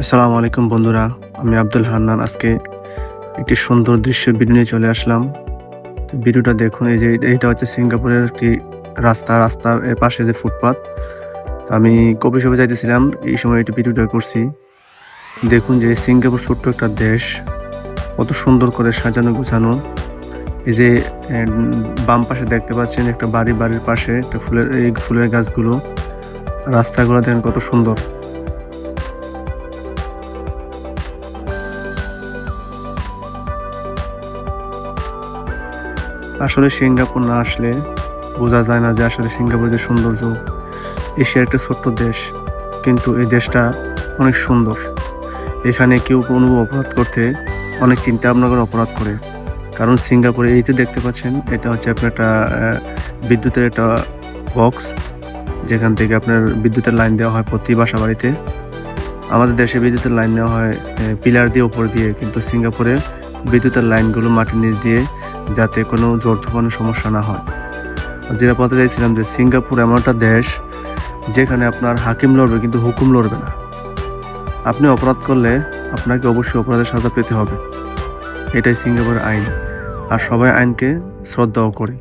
আসসালামু আলাইকুম বন্ধুরা, আমি আব্দুল হান্নান। আজকে একটি সুন্দর দৃশ্যের ভিডিও নিয়ে চলে আসলাম। তো ভিডিওটা দেখুন। এই যে এইটা হচ্ছে সিঙ্গাপুরের একটি রাস্তার পাশে যে ফুটপাত। তো আমি কফি শপে যাইতেছিলাম, এই সময় একটু ভিডিওটা করছি। দেখুন যে সিঙ্গাপুর ছোট্ট একটা দেশ, কত সুন্দর করে সাজানো গোছানো। এই যে বাম পাশে দেখতে পাচ্ছেন একটা বাড়ির পাশে একটা ফুলের গাছগুলো, রাস্তাগুলো দেখেন কত সুন্দর। আসলে সিঙ্গাপুর না আসলে বোঝা যায় না যে আসলে সিঙ্গাপুরের যে সৌন্দর্য। এশিয়ার একটা ছোট্ট দেশ, কিন্তু এই দেশটা অনেক সুন্দর। এখানে কেউ কোনো অপরাধ করতে অনেক চিন্তা ভাবনা করে অপরাধ করে। কারণ সিঙ্গাপুরে এই যে দেখতে পাচ্ছেন, এটা হচ্ছে আপনার একটা বিদ্যুতের একটা বক্স, যেখান থেকে আপনার বিদ্যুতের লাইন দেওয়া হয় প্রতি বাসা বাড়িতে। আমাদের দেশে বিদ্যুতের লাইন নেওয়া হয় পিলার দিয়ে উপর দিয়ে, কিন্তু সিঙ্গাপুরে বিদ্যুতের লাইনগুলো মাটির নিচ দিয়ে, যাতে কোনো ঝড় তুফানের সমস্যা না হয়। যেটা বলতে চাইছিলাম যে সিঙ্গাপুর এমন একটা দেশ যেখানে আপনার হাকিম লড়বে কিন্তু হুকুম লড়বে না। আপনি অপরাধ করলে আপনাকে অবশ্যই অপরাধের সাজা পেতে হবে, এটাই সিঙ্গাপুরের আইন। আর সবাই আইনকে শ্রদ্ধাও করে।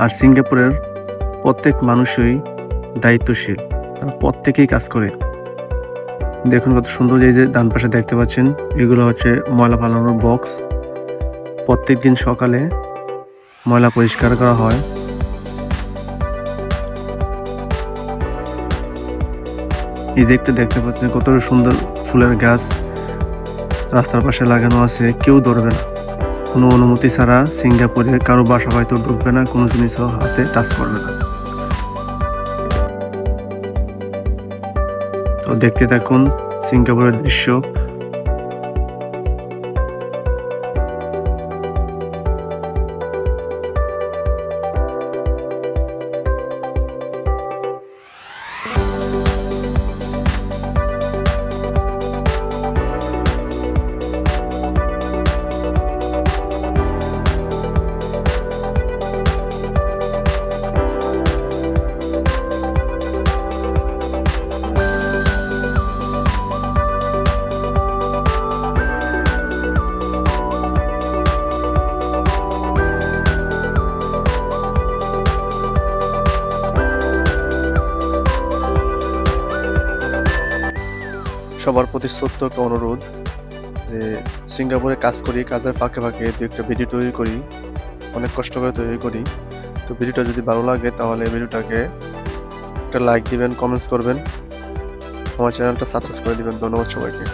আর সিঙ্গাপুরের প্রত্যেক মানুষই দায়িত্বশীল, তারা প্রত্যেকেই কাজ করে। দেখুন কত সুন্দর। এই যে ডান পাশে দেখতে পাচ্ছেন, এগুলো হচ্ছে ময়লা ফালানোর বক্স। প্রত্যেক দিন সকালে ময়লা পরিষ্কার করা হয়। এই দেখতে পাচ্ছেন কত সুন্দর ফুলের গাছ রাস্তার পাশে লাগানো আছে। কেউ ধরবে না, কোনো অনুমতি ছাড়া সিঙ্গাপুরে কারো বাসা হয়তো ঢুকবে না, কোনো জিনিসও হাতে টাচ করবে না। তো দেখতে থাকুন সিঙ্গাপুরের দৃশ্য। সবার প্রতি ছোট্ট একটা অনুরোধ যে সিঙ্গাপুরে কাজ করি, কাজের ফাঁকে ফাঁকে দু একটা ভিডিও তৈরি করি, অনেক কষ্ট করে তৈরি করি। তো ভিডিওটা যদি ভালো লাগে তাহলে ভিডিওটাকে একটা লাইক দিবেন, কমেন্টস করবেন, আমার চ্যানেলটা সাবস্ক্রাইব করে দিবেন। ধন্যবাদ সবাইকে।